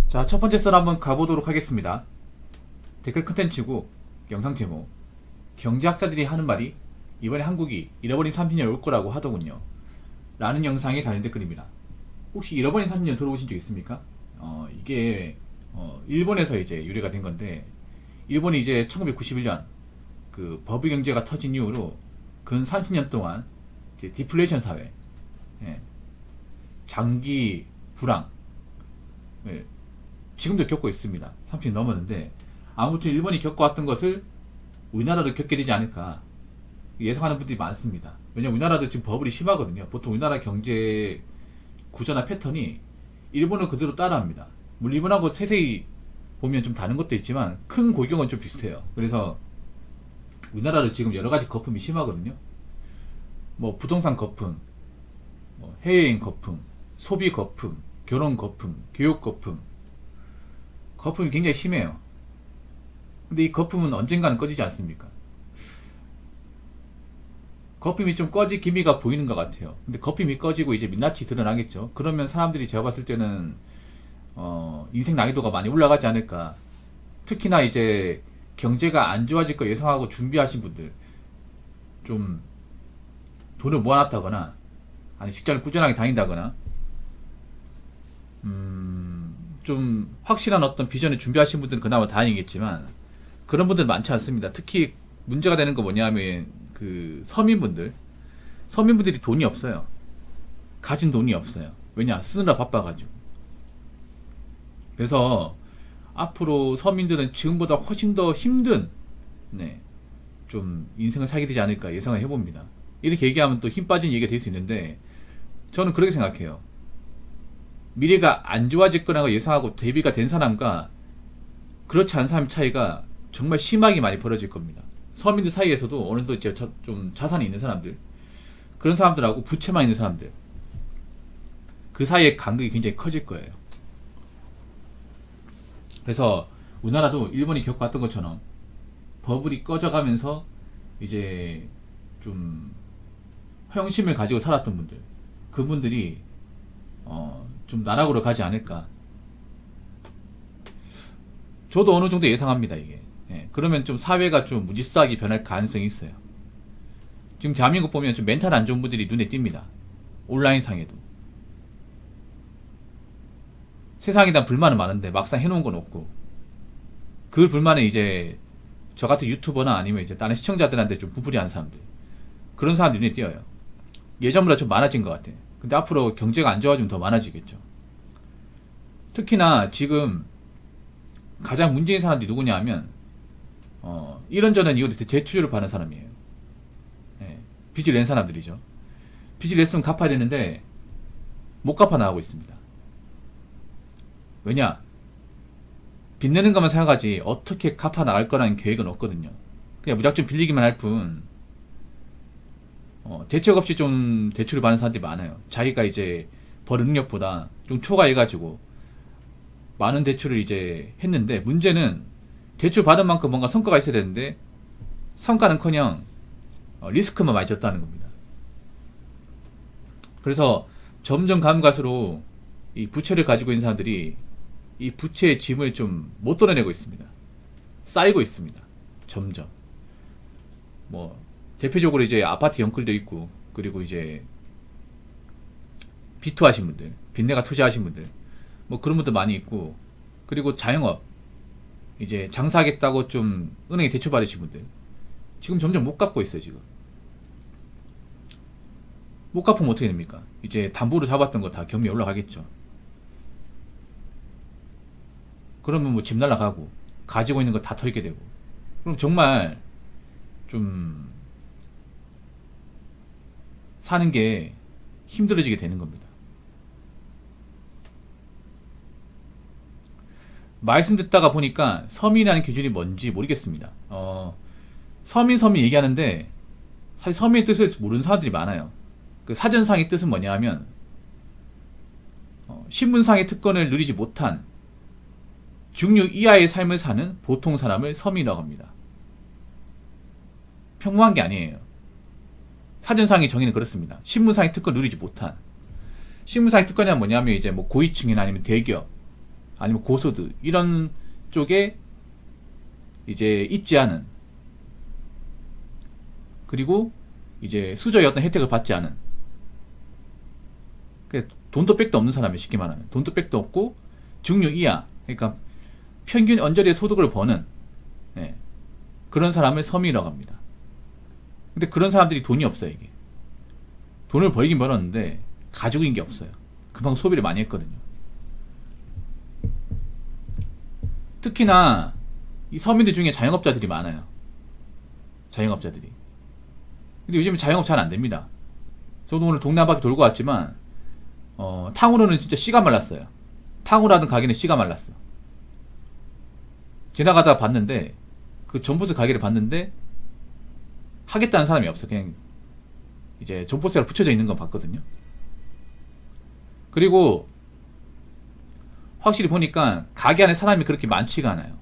자, 첫 번째 썰 한번 가보도록 하겠습니다. 댓글 컨텐츠고 영상 제목: 경제학자들이 하는 말이 이번에 한국이 잃어버린 30년 올 거라고 하더군요 라는 영상에 달린 댓글입니다. 혹시 잃어버린 30년 들어보신 적 있습니까? 이게 일본에서 이제 유래가 된 건데, 일본이 이제 1991년 그 버블 경제가 터진 이후로 근 30년 동안 이제 디플레이션 사회, 예, 장기 불황, 예, 지금도 겪고 있습니다. 30년 넘었는데, 아무튼 일본이 겪어왔던 것을 우리나라도 겪게 되지 않을까 예상하는 분들이 많습니다. 왜냐면 우리나라도 지금 버블이 심하거든요. 보통 우리나라 경제 구조나 패턴이 일본을 그대로 따라합니다. 물론 일본하고 세세히 보면 좀 다른 것도 있지만 큰 골격은 좀 비슷해요. 그래서 우리나라도 지금 여러 가지 거품이 심하거든요. 뭐 부동산 거품, 뭐 해외여행 거품, 소비 거품, 결혼 거품, 교육 거품, 거품이 굉장히 심해요. 근데 이 거품은 언젠가는 꺼지지 않습니까? 거품이 좀 꺼질 기미가 보이는 것 같아요. 근데 거품이 꺼지고 이제 민낯이 드러나겠죠. 그러면 사람들이 제가 봤을 때는 인생 난이도가 많이 올라가지 않을까. 특히나 이제 경제가 안 좋아질 거 예상하고 준비하신 분들, 좀 돈을 모아놨다거나 아니 직장을 꾸준하게 다닌다거나 좀 확실한 어떤 비전을 준비하신 분들은 그나마 다행이겠지만, 그런 분들 많지 않습니다. 특히 문제가 되는 거 뭐냐면 그 서민분들이 돈이 없어요. 가진 돈이 없어요. 왜냐? 쓰느라 바빠가지고. 그래서 앞으로 서민들은 지금보다 훨씬 더 힘든, 네, 좀 인생을 살게 되지 않을까 예상을 해봅니다. 이렇게 얘기하면 또 힘 빠진 얘기가 될 수 있는데, 저는 그렇게 생각해요. 미래가 안 좋아질 거라고 예상하고 대비가 된 사람과 그렇지 않은 사람 차이가 정말 심하게 많이 벌어질 겁니다. 서민들 사이에서도 어느 정도 이제 좀 자산이 있는 사람들, 그런 사람들하고 부채만 있는 사람들, 그 사이의 간극이 굉장히 커질 거예요. 그래서 우리나라도 일본이 겪어왔던 것처럼 버블이 꺼져가면서 이제 좀 허영심을 가지고 살았던 분들, 그분들이 좀 나락으로 가지 않을까. 저도 어느 정도 예상합니다, 이게. 예, 그러면 좀 사회가 좀 무질서하게 변할 가능성이 있어요. 지금 대한민국 보면 좀 멘탈 안 좋은 분들이 눈에 띕니다. 온라인상에도. 세상에 대한 불만은 많은데 막상 해놓은 건 없고, 그 불만은 이제 저 같은 유튜버나 아니면 이제 다른 시청자들한테 좀 부풀이하는 사람들, 그런 사람들이 눈에 띄어요. 예전보다 좀 많아진 것 같아요. 근데 앞으로 경제가 안 좋아지면 더 많아지겠죠. 특히나 지금 가장 문제인 사람들이 누구냐 하면 이런저런 이유로 재투자를 받는 사람이에요. 예, 빚을 낸 사람들이죠. 빚을 냈으면 갚아야 되는데 못 갚아 나가고 있습니다. 왜냐? 빚 내는 것만 생각하지 어떻게 갚아 나갈 거라는 계획은 없거든요. 그냥 무작정 빌리기만 할 뿐, 대책 없이 좀 대출을 받는 사람들이 많아요. 자기가 이제 벌 능력보다 좀 초과해가지고 많은 대출을 이제 했는데, 문제는 대출 받은 만큼 뭔가 성과가 있어야 되는데 성과는커녕 리스크만 많이 졌다는 겁니다. 그래서 점점 가면 갈수록 이 부채를 가지고 있는 사람들이 이 부채의 짐을 좀 못 떨어내고 있습니다. 쌓이고 있습니다. 점점. 뭐 대표적으로 이제 아파트 연끌도 있고, 그리고 이제 비투하신 분들, 빚내가 투자하신 분들, 뭐 그런 분들 많이 있고, 그리고 자영업 이제 장사하겠다고 좀 은행에 대출 받으신 분들 지금 점점 못 갚고 있어요. 지금 못 갚으면 어떻게 됩니까? 이제 담보로 잡았던 거 다 경매 올라가겠죠. 그러면 뭐 집 날라가고 가지고 있는 거 다 털게 되고, 그럼 정말 좀 사는 게 힘들어지게 되는 겁니다. 말씀 듣다가 보니까 서민이라는 기준이 뭔지 모르겠습니다. 서민 얘기하는데 사실 서민의 뜻을 모르는 사람들이 많아요. 그 사전상의 뜻은 뭐냐 하면 신분상의 특권을 누리지 못한 중류 이하의 삶을 사는 보통 사람을 서민이라고 합니다. 평범한 게 아니에요. 사전상의 정의는 그렇습니다. 신분상의 특권을 누리지 못한. 신분상의 특권이 뭐냐면 이제 뭐 고위층이나 아니면 대기업, 아니면 고소득 이런 쪽에 이제 있지 않은, 그리고 이제 수저의 어떤 혜택을 받지 않은, 돈도 백도 없는 사람이, 쉽게 말하면 돈도 백도 없고 중류 이하, 그러니까 평균 언저리의 소득을 버는, 예, 그런 사람을 서민이라고 합니다. 근데 그런 사람들이 돈이 없어요. 이게 돈을 벌긴 벌었는데 가지고 있는 게 없어요. 그만큼 소비를 많이 했거든요. 특히나 이 서민들 중에 자영업자들이 많아요. 자영업자들이. 근데 요즘에 자영업 잘 안 됩니다. 저도 오늘 동네 한 바퀴 돌고 왔지만 탕후루는 진짜 씨가 말랐어요. 탕후루 하던 가게는 씨가 말랐어. 지나가다가 봤는데, 그 전부세 가게를 봤는데 하겠다는 사람이 없어. 그냥 이제 전보세가 붙여져 있는 건 봤거든요. 그리고 확실히 보니까 가게 안에 사람이 그렇게 많지가 않아요.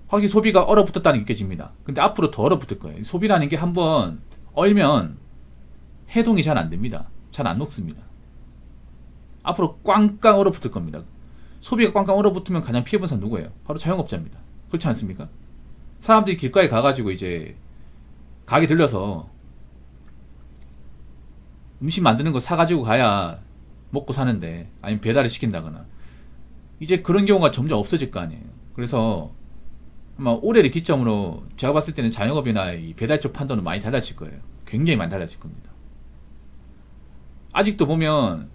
확실히 소비가 얼어붙었다는 게 느껴집니다. 근데 앞으로 더 얼어붙을 거예요. 소비라는 게 한번 얼면 해동이 잘 안 됩니다. 잘 안 녹습니다. 앞으로 꽝꽝 얼어붙을 겁니다. 소비가 꽝꽝 얼어붙으면 가장 피해본 사람 누구예요? 바로 자영업자입니다. 그렇지 않습니까? 사람들이 길가에 가가지고 이제 가게 들려서 음식 만드는 거 사가지고 가야 먹고 사는데, 아니면 배달을 시킨다거나, 이제 그런 경우가 점점 없어질 거 아니에요. 그래서 아마 올해를 기점으로 제가 봤을 때는 자영업이나 이 배달 쪽 판도는 많이 달라질 거예요. 굉장히 많이 달라질 겁니다. 아직도 보면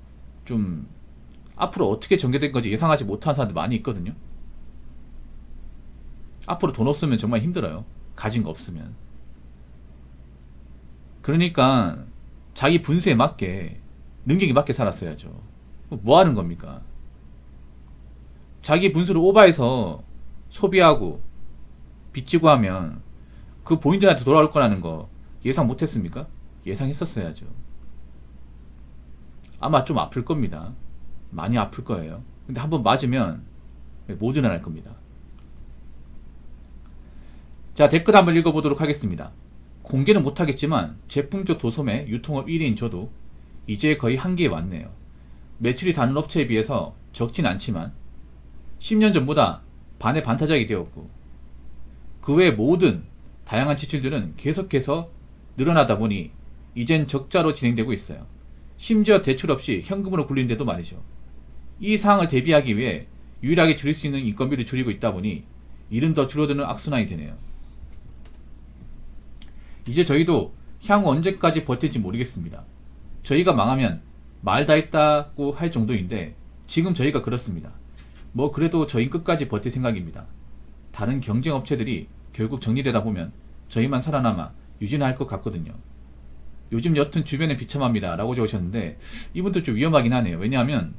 좀 앞으로 어떻게 전개될 건지 예상하지 못한 사람들 많이 있거든요. 앞으로 돈 없으면 정말 힘들어요. 가진 거 없으면. 그러니까 자기 분수에 맞게, 능력에 맞게 살았어야죠. 뭐 하는 겁니까? 자기 분수를 오버해서 소비하고 빚지고 하면 그 본인들한테 돌아올 거라는 거 예상 못했습니까? 예상했었어야죠. 아마 좀 아플 겁니다. 많이 아플 거예요. 근데 한번 맞으면 못 일어날 겁니다. 자, 댓글 한번 읽어보도록 하겠습니다. 공개는 못하겠지만 제품적 도소매 유통업 1위인 저도 이제 거의 한계에 왔네요. 매출이 다른 업체에 비해서 적진 않지만 10년 전보다 반의 반타작이 되었고, 그 외 모든 다양한 지출들은 계속해서 늘어나다 보니 이젠 적자로 진행되고 있어요. 심지어 대출 없이 현금으로 굴리는데도 말이죠. 이 상황을 대비하기 위해 유일하게 줄일 수 있는 인건비를 줄이고 있다 보니 일은 더 줄어드는 악순환이 되네요. 이제 저희도 향후 언제까지 버틸지 모르겠습니다. 저희가 망하면 말 다 했다고 할 정도인데 지금 저희가 그렇습니다. 뭐 그래도 저희 끝까지 버틸 생각입니다. 다른 경쟁 업체들이 결국 정리되다 보면 저희만 살아남아 유진할 것 같거든요. 요즘 여튼 주변에 비참합니다 라고 적으셨는데, 이분도 좀 위험하긴 하네요. 왜냐하면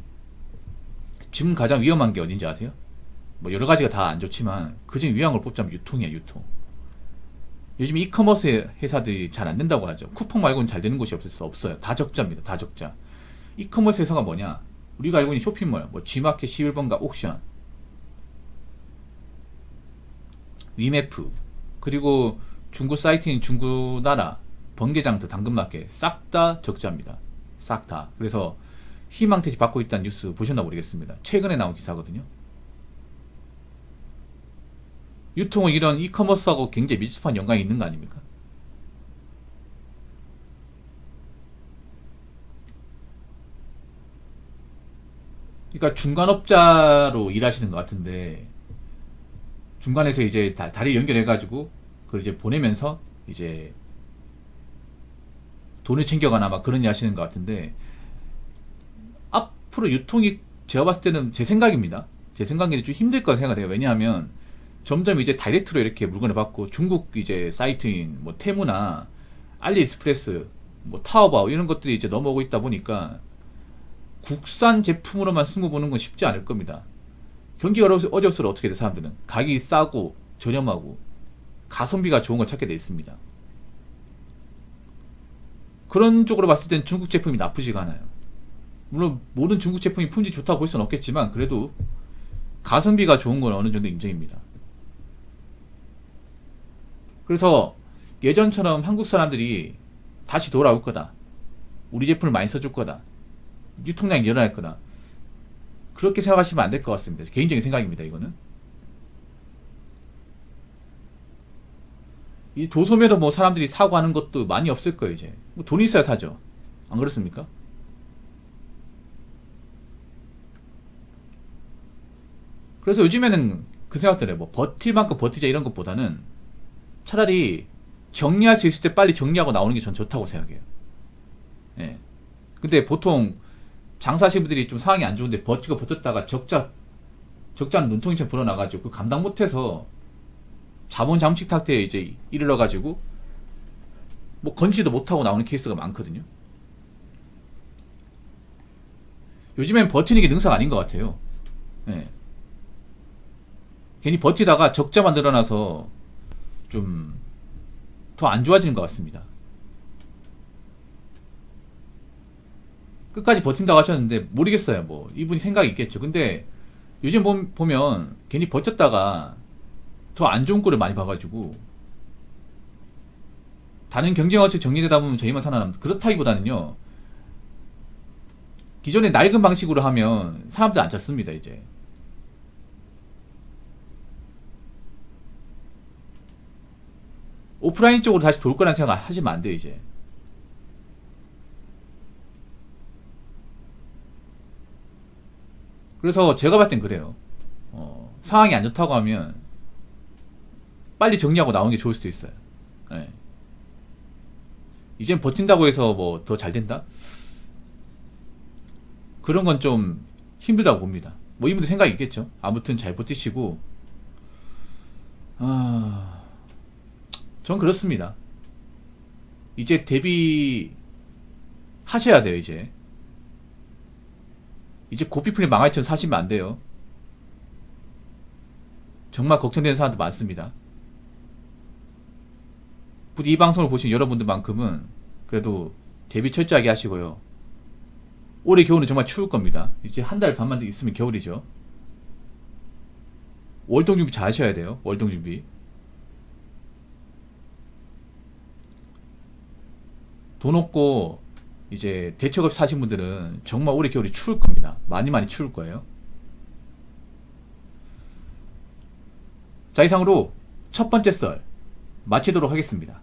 지금 가장 위험한 게 어딘지 아세요? 뭐 여러 가지가 다 안 좋지만 그중에 위험한 걸 뽑자면 유통이야. 유통. 요즘 이커머스 회사들이 잘 안 된다고 하죠. 쿠팡 말고는 잘 되는 곳이 없어요. 다 적자입니다. 다 적자. 이커머스 회사가 뭐냐? 우리가 알고 있는 쇼핑몰, 뭐 G마켓, 11번가, 옥션, 위메프, 그리고 중국 사이트인 중국나라, 번개장터, 당근마켓 싹 다 적자입니다. 싹 다. 그래서 희망퇴직 받고 있다는 뉴스 보셨나 모르겠습니다. 최근에 나온 기사거든요. 유통은 이런 이커머스하고 굉장히 밀접한 연관이 있는 거 아닙니까? 그러니까 중간업자로 일하시는 것 같은데, 중간에서 이제 다리 연결해가지고 그걸 이제 보내면서 이제 돈을 챙겨가나 막 그런 일 하시는 것 같은데, 앞으로 유통이 제가 봤을 때는, 제 생각입니다. 제 생각에는 좀 힘들 거라 생각해요. 왜냐하면 점점 이제 다이렉트로 이렇게 물건을 받고, 중국 이제 사이트인 뭐 테무나 알리익스프레스, 뭐 타오바오 이런 것들이 이제 넘어오고 있다 보니까 국산 제품으로만 승부 보는 건 쉽지 않을 겁니다. 경기가 어려울수록 어떻게 돼? 사람들은 가격이 싸고 저렴하고 가성비가 좋은 걸 찾게 돼 있습니다. 그런 쪽으로 봤을 땐 중국 제품이 나쁘지가 않아요. 물론 모든 중국 제품이 품질이 좋다고 볼 수는 없겠지만 그래도 가성비가 좋은 건 어느 정도 인정입니다. 그래서 예전처럼 한국 사람들이 다시 돌아올 거다, 우리 제품을 많이 써줄 거다, 유통량이 늘어날 거다, 그렇게 생각하시면 안 될 것 같습니다. 개인적인 생각입니다. 이거는 이 도소매로 뭐 사람들이 사고 하는 것도 많이 없을 거예요. 이제 뭐 돈이 있어야 사죠. 안 그렇습니까? 그래서 요즘에는 그 생각들에 뭐 버틸 만큼 버티자 이런 것보다는 차라리 정리할 수 있을 때 빨리 정리하고 나오는 게 전 좋다고 생각해요. 예. 근데 보통 장사하시는 분들이 좀 상황이 안 좋은데 버티고 버텼다가 적자는 눈통이처럼 불어나가지고 그 감당 못해서 자본 잠식 탁대에 이제 이르러가지고 뭐 건지도 못하고 나오는 케이스가 많거든요. 요즘엔 버티는 게 능사가 아닌 것 같아요. 예. 괜히 버티다가 적자만 늘어나서 좀 더 안 좋아지는 것 같습니다. 끝까지 버틴다고 하셨는데 모르겠어요. 뭐 이분이 생각이 있겠죠. 근데 요즘 보면 괜히 버텼다가 더 안 좋은 꼴을 많이 봐가지고 다른 경쟁업체 정리되다 보면 저희만 살아남는다. 그렇다기보다는요. 기존의 낡은 방식으로 하면 사람들 안 찾습니다. 이제 오프라인 쪽으로 다시 돌 거란 생각 하시면 안 돼요. 이제 그래서 제가 봤을 땐 그래요. 상황이 안 좋다고 하면 빨리 정리하고 나오는 게 좋을 수도 있어요. 예. 이젠 버틴다고 해서 뭐 더 잘 된다? 그런 건 좀 힘들다고 봅니다. 뭐 이분들 생각이 있겠죠. 아무튼 잘 버티시고, 아, 전 그렇습니다. 이제 대비하셔야 돼요. 이제 고삐풀이 망할 전 사시면 안 돼요. 정말 걱정되는 사람도 많습니다. 부디 이 방송을 보신 여러분들만큼은 그래도 대비 철저하게 하시고요. 올해 겨울은 정말 추울 겁니다. 이제 한 달 반만 더 있으면 겨울이죠. 월동 준비 잘 하셔야 돼요. 월동 준비. 돈 없고 이제 대책없이 사신 분들은 정말 올해 겨울이 추울 겁니다. 많이 많이 추울 거예요. 자, 이상으로 첫 번째 썰 마치도록 하겠습니다.